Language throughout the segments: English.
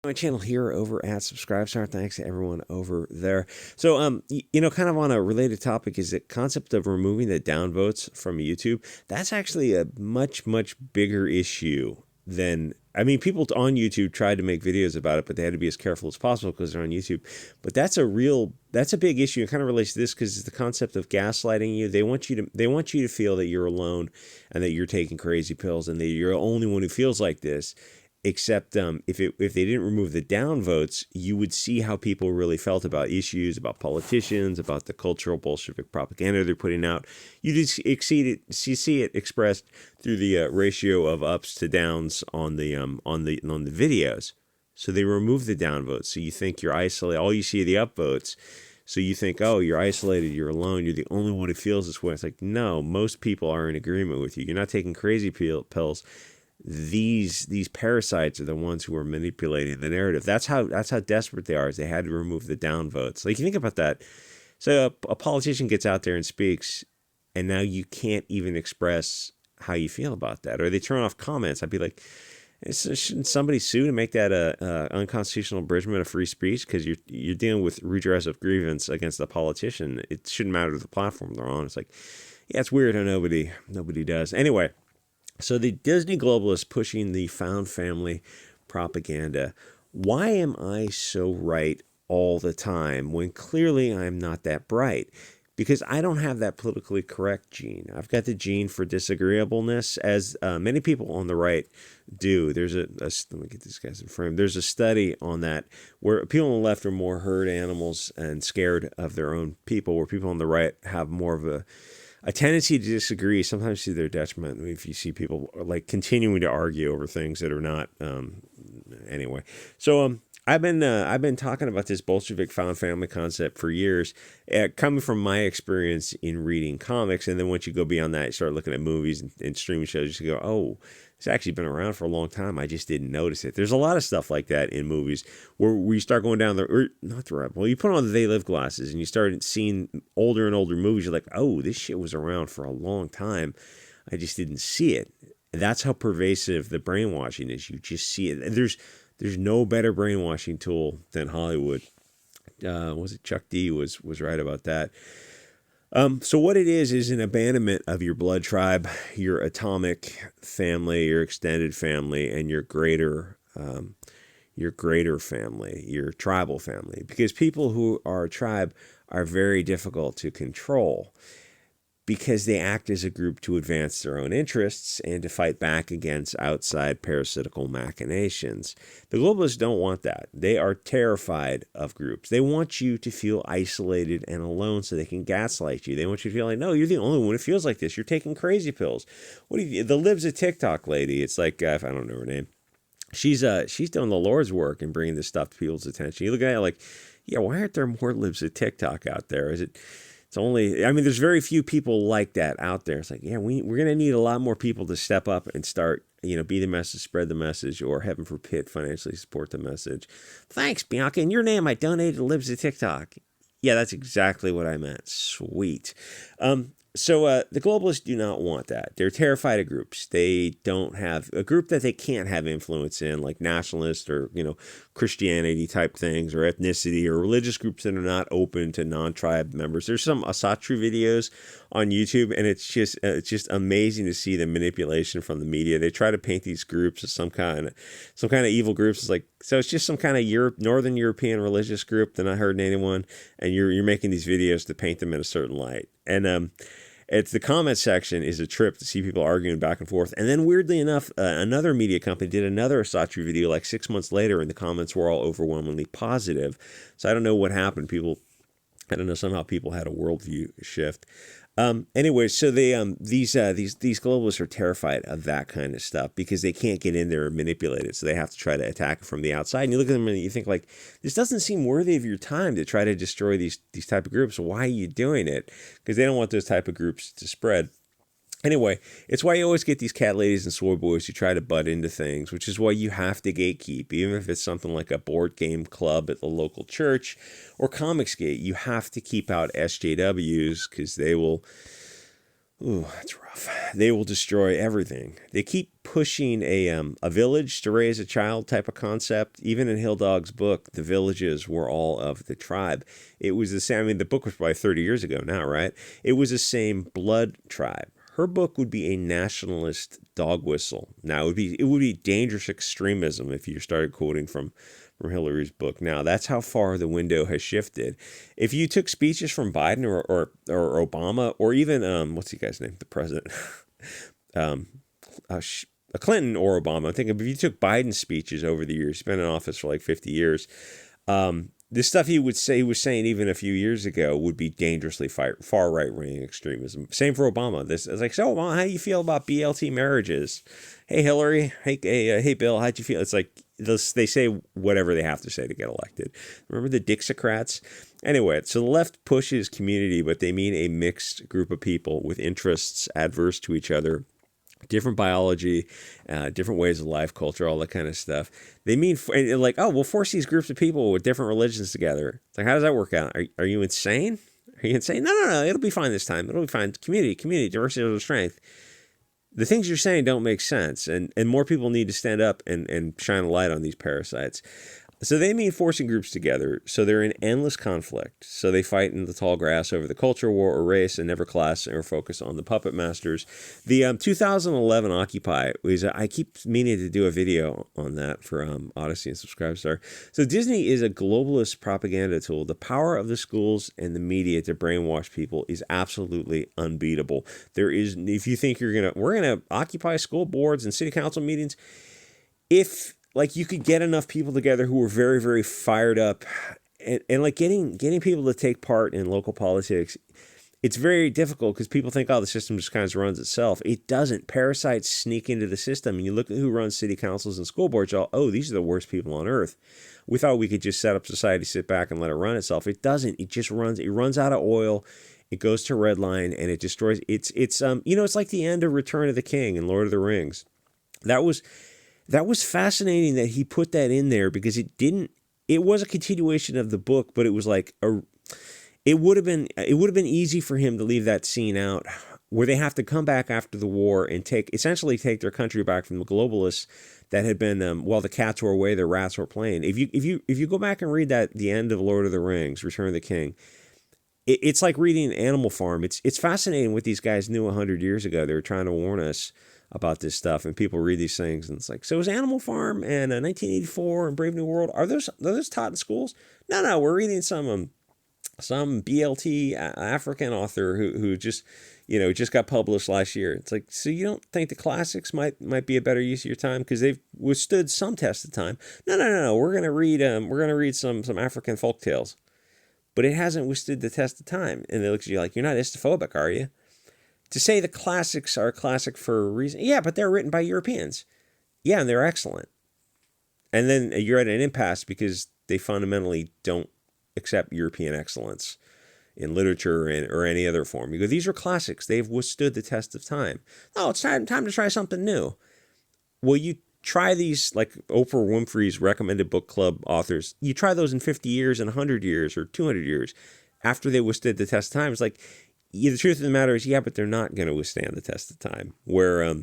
My channel here over at Subscribestar. Thanks to everyone over there. So, kind of on a related topic is the concept of removing the downvotes from YouTube. That's actually a much, much bigger issue than, people on YouTube tried to make videos about it, but they had to be as careful as possible because they're on YouTube. But that's a big issue. It kind of relates to this because it's the concept of gaslighting you. They want you to feel that you're alone and that you're taking crazy pills and that you're the only one who feels like this. Except if they didn't remove the downvotes, you would see how people really felt about issues, about politicians, about the cultural Bolshevik propaganda they're putting out. You just see it expressed through the ratio of ups to downs on the videos. So they remove the downvotes. So you think you're isolated. All you see are the upvotes. So you think, oh, you're isolated, you're alone, you're the only one who feels this way. It's like, no, most people are in agreement with you. You're not taking crazy pills. These parasites are the ones who are manipulating the narrative. That's how desperate they are. Is they had to remove the downvotes. Like, you think about that. So a politician gets out there and speaks, and now you can't even express how you feel about that, or they turn off comments. I'd be like, shouldn't somebody sue to make that a unconstitutional abridgment of free speech? Because you're dealing with redress of grievance against the politician. It shouldn't matter the platform they're on. It's like, yeah, it's weird how nobody does. Anyway. So the Disney globalists pushing the found family propaganda. Why am I so right all the time when clearly I'm not that bright? Because I don't have that politically correct gene. I've got the gene for disagreeableness, as many people on the right do. There's let me get these guys in frame. There's a study on that where people on the left are more herd animals and scared of their own people, where people on the right have more of a tendency to disagree, sometimes to their detriment. If you see people like continuing to argue over things that are not, anyway. So I've been talking about this Bolshevik found family concept for years, coming from my experience in reading comics. And then once you go beyond that, you start looking at movies and streaming shows. You go, oh, it's actually been around for a long time. I just didn't notice it. There's a lot of stuff like that in movies where we start going down you put on the They Live glasses and you start seeing older and older movies. You're like, oh, this shit was around for a long time. I just didn't see it. That's how pervasive the brainwashing is. You just see it. And there's no better brainwashing tool than Hollywood. Was it Chuck D was right about that. So what it is an abandonment of your blood tribe, your atomic family, your extended family, and your greater family, your tribal family. Because people who are a tribe are very difficult to control, because they act as a group to advance their own interests and to fight back against outside parasitical machinations. The globalists don't want that. They are terrified of groups. They want you to feel isolated and alone so they can gaslight you. They want you to feel like, no, you're the only one who feels like this. You're taking crazy pills. The Lib's a TikTok lady. It's like, I don't know her name. She's doing the Lord's work and bringing this stuff to people's attention. You look at it like, yeah, why aren't there more Libs of TikTok out there? It's only, there's very few people like that out there. It's like, yeah, we're going to need a lot more people to step up and start, be the message, spread the message, or heaven forbid, financially support the message. Thanks, Bianca. In your name, I donated to Libs of TikTok. Yeah, that's exactly what I meant. Sweet. So the globalists do not want that. They're terrified of groups. They don't have a group that they can't have influence in, like nationalist or, Christianity type things, or ethnicity, or religious groups that are not open to non-tribe members. There's some Satire videos on YouTube, and it's just amazing to see the manipulation from the media. They try to paint these groups as some kind of evil groups. It's like, so it's just some kind of Northern European religious group that not hurting anyone, and you're making these videos to paint them in a certain light. And it's the comment section is a trip to see people arguing back and forth. And then weirdly enough, another media company did another Satire video like 6 months later, and the comments were all overwhelmingly positive. So I don't know what happened. Somehow people had a worldview shift. Anyway, so these globalists are terrified of that kind of stuff because they can't get in there and manipulate it. So they have to try to attack it from the outside. And you look at them and you think, like, this doesn't seem worthy of your time to try to destroy these type of groups. Why are you doing it? Because they don't want those type of groups to spread. Anyway, it's why you always get these cat ladies and soy boys who try to butt into things, which is why you have to gatekeep. Even if it's something like a board game club at the local church or Comicsgate, you have to keep out SJWs because they will Ooh, that's rough. They will destroy everything. They keep pushing a village to raise a child type of concept. Even in Hill Dog's book, the villages were all of the tribe. It was the same. I mean, the book was probably 30 years ago now, right? It was the same blood tribe. Her book would be a nationalist dog whistle. Now it would be dangerous extremism if you started quoting from Hillary's book. Now that's how far the window has shifted. If you took speeches from Biden or Obama or even what's the guy's name, the president, um, Clinton or Obama. I'm thinking if you took Biden's speeches over the years, he's been in office for like 50 years. The stuff he was saying even a few years ago would be dangerously far right wing extremism. Same for Obama. This is like, so Obama, how do you feel about BLT marriages? Hey Hillary, hey Bill, how'd you feel? It's like they say whatever they have to say to get elected. Remember the Dixiecrats? Anyway, so the left pushes community, but they mean a mixed group of people with interests adverse to each other, different biology, different ways of life, culture, all that kind of stuff. They mean like, oh, we'll force these groups of people with different religions together. It's like, how does that work out? Are you insane? Are you insane? No. It'll be fine this time. It'll be fine. Community, diversity of strength. The things you're saying don't make sense, and more people need to stand up and shine a light on these parasites. So they mean forcing groups together, so they're in endless conflict. So they fight in the tall grass over the culture war or race and never class or focus on the puppet masters. The 2011 Occupy, I keep meaning to do a video on that for Odyssey and Subscribestar. So Disney is a globalist propaganda tool. The power of the schools and the media to brainwash people is absolutely unbeatable. There is, if you think we're gonna occupy school boards and city council meetings, if like you could get enough people together who were very, very fired up and like getting people to take part in local politics, it's very difficult because people think, oh, the system just kind of runs itself. It doesn't. Parasites sneak into the system. And you look at who runs city councils and school boards, oh, these are the worst people on earth. We thought we could just set up society, sit back and let it run itself. It doesn't. It just runs. It runs out of oil. It goes to redline and it destroys. It's like the end of Return of the King and Lord of the Rings. That was fascinating that he put that in there because it was a continuation of the book, but it was like it would have been easy for him to leave that scene out where they have to come back after the war and essentially take their country back from the globalists that had been while the cats were away, the rats were playing. If you go back and read the end of Lord of the Rings, Return of the King, it's like reading Animal Farm. It's fascinating what these guys knew 100 years ago. They were trying to warn us about this stuff, and people read these things, and it's like, so is Animal Farm and 1984 and Brave New World, are those taught in schools? No, we're reading some BLT African author who just got published last year. It's like, so you don't think the classics might be a better use of your time because they've withstood some test of time? No. We're gonna read some African folk tales, but it hasn't withstood the test of time. And they look at you like, you're not istophobic, are you? To say the classics are classic for a reason. Yeah, but they're written by Europeans. Yeah, and they're excellent. And then you're at an impasse because they fundamentally don't accept European excellence in literature or any other form. You go, these are classics. They've withstood the test of time. Oh, it's time to try something new. Well, you try these, like Oprah Winfrey's recommended book club authors. You try those in 50 years and 100 years or 200 years after they withstood the test of time. It's like, the truth of the matter is, yeah, but they're not going to withstand the test of time. Where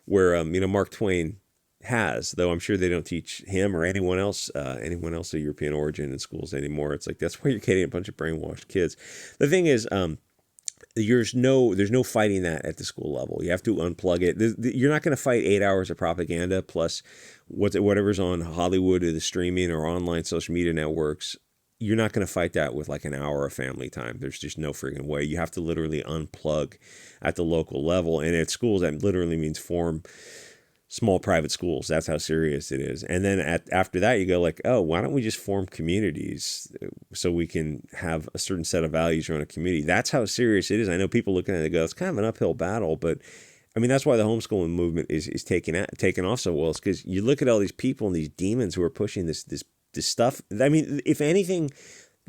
Mark Twain has, though I'm sure they don't teach him or anyone else of European origin in schools anymore. It's like, that's why you're getting a bunch of brainwashed kids. The thing is, there's no fighting that at the school level. You have to unplug it. You're not going to fight 8 hours of propaganda plus whatever's on Hollywood or the streaming or online social media networks. You're not going to fight that with like an hour of family time. There's just no freaking way. You have to literally unplug at the local level. And at schools, that literally means form small private schools. That's how serious it is. And then after that, you go like, oh, why don't we just form communities so we can have a certain set of values around a community? That's how serious it is. I know people looking at it go, it's kind of an uphill battle, but I mean, that's why the homeschooling movement is taking off so well. It's because you look at all these people and these demons who are pushing this stuff. I mean, if anything,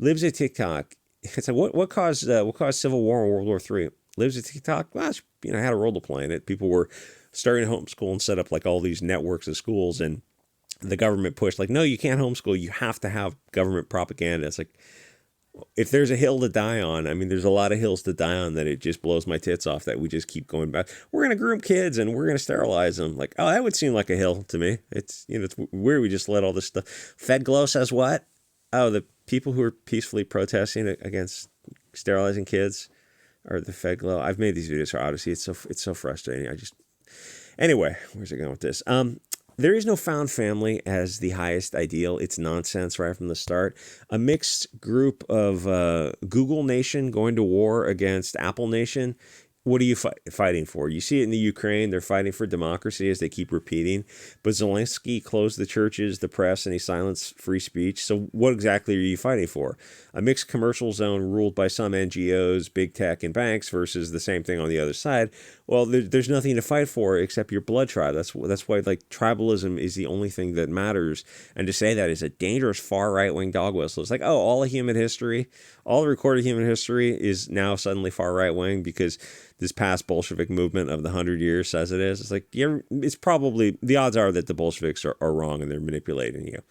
libs at TikTok. It's like what caused civil war in World War III? Libs at TikTok. Well, had a role to play in it. People were starting to homeschool and set up like all these networks of schools, and the government pushed like, no, you can't homeschool. You have to have government propaganda. It's like, If there's a hill to die on, I mean, there's a lot of hills to die on that it just blows my tits off that we just keep going back. We're going to groom kids and we're going to sterilize them. Like, oh, that would seem like a hill to me. It's, it's weird. We just let all this stuff. Fed Glow says what? Oh, the people who are peacefully protesting against sterilizing kids are the Fed Glow. I've made these videos for Odyssey. It's so frustrating. Anyway, where's it going with this? There is no found family as the highest ideal. It's nonsense right from the start. A mixed group of Google Nation going to war against Apple Nation. What are you fighting for? You see it in the Ukraine. They're fighting for democracy, as they keep repeating. But Zelensky closed the churches, the press, and he silenced free speech. So what exactly are you fighting for? A mixed commercial zone ruled by some NGOs, big tech, and banks versus the same thing on the other side. Well, there's nothing to fight for except your blood tribe. That's why like tribalism is the only thing that matters. And to say that is a dangerous far right wing dog whistle. It's like, oh, all of human history, all recorded human history is now suddenly far right wing because this past Bolshevik movement of the 100 years says it is. It's like, it's probably, the odds are that the Bolsheviks are wrong and they're manipulating you.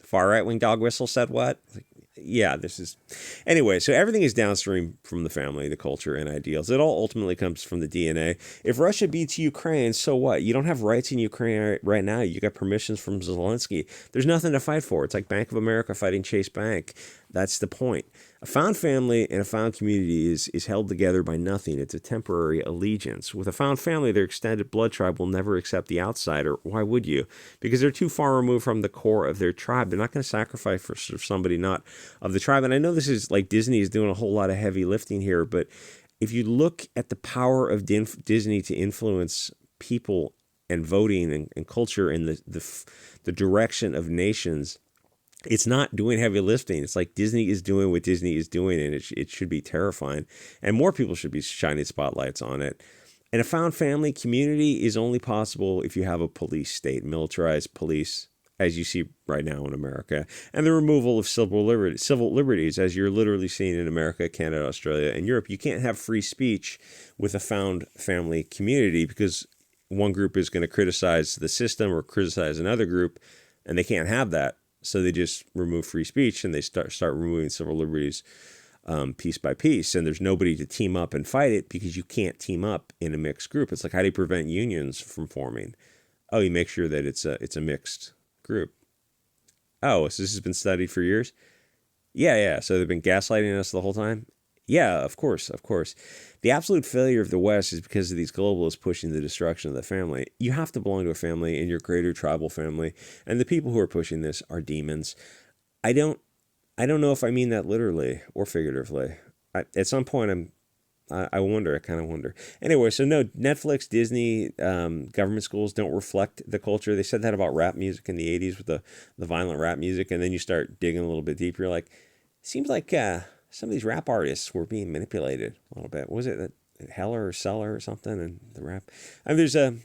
Far right wing dog whistle said what? Like, yeah, this is. Anyway, so everything is downstream from the family, the culture, and ideals. It all ultimately comes from the DNA. If Russia beats Ukraine, so what? You don't have rights in Ukraine right now. You got permissions from Zelensky. There's nothing to fight for. It's like Bank of America fighting Chase Bank. That's the point. A found family and a found community is held together by nothing. It's a temporary allegiance. With a found family, their extended blood tribe will never accept the outsider. Why would you? Because they're too far removed from the core of their tribe. They're not going to sacrifice for somebody not of the tribe. And I know this is like Disney is doing a whole lot of heavy lifting here, but if you look at the power of Disney to influence people and voting and culture in the direction of nations, it's not doing heavy lifting. It's like Disney is doing what Disney is doing, and it should be terrifying. And more people should be shining spotlights on it. And a found family community is only possible if you have a police state, militarized police, as you see right now in America, and the removal of civil liberties, as you're literally seeing in America, Canada, Australia, and Europe. You can't have free speech with a found family community because one group is going to criticize the system or criticize another group, and they can't have that. So they just remove free speech and they start removing civil liberties piece by piece. And there's nobody to team up and fight it because you can't team up in a mixed group. It's like, how do you prevent unions from forming? Oh, you make sure that it's a mixed group. Oh, so this has been studied for years? Yeah. So they've been gaslighting us the whole time? Yeah, of course. The absolute failure of the West is because of these globalists pushing the destruction of the family. You have to belong to a family in your greater tribal family, and the people who are pushing this are demons. I don't know if I mean that literally or figuratively. At some point, I wonder. I kind of wonder. Anyway, so no, Netflix, Disney, government schools don't reflect the culture. They said that about rap music in the 80s with the violent rap music, and then you start digging a little bit deeper. You're like, seems like some of these rap artists were being manipulated a little bit. Was it Heller or Seller or something? And the rap, I mean, it's an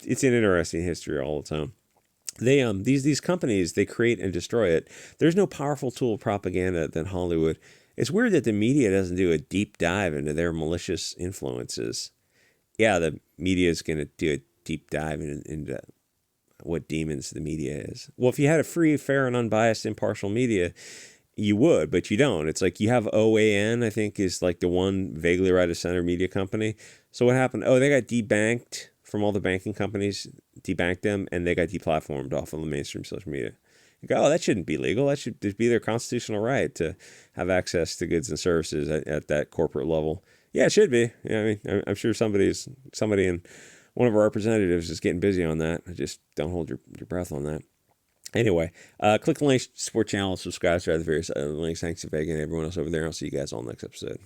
interesting history all its own. They these companies, they create and destroy it. There's no powerful tool of propaganda than Hollywood. It's weird that the media doesn't do a deep dive into their malicious influences. Yeah, the media is going to do a deep dive into what demons the media is. Well, if you had a free, fair, and unbiased, impartial media, you would, but you don't. It's like you have OAN, I think, is like the one vaguely right of center media company. So what happened? Oh, they got debanked from all the banking companies, debanked them, and they got deplatformed off of the mainstream social media. You go, oh, that shouldn't be legal. That should be their constitutional right to have access to goods and services at that corporate level. Yeah, it should be. Yeah, I mean, I'm sure somebody in one of our representatives is getting busy on that. I just don't hold your breath on that. Anyway, click the link, support channel, subscribe to the various other links. Thanks to Vega and everyone else over there. I'll see you guys all next episode.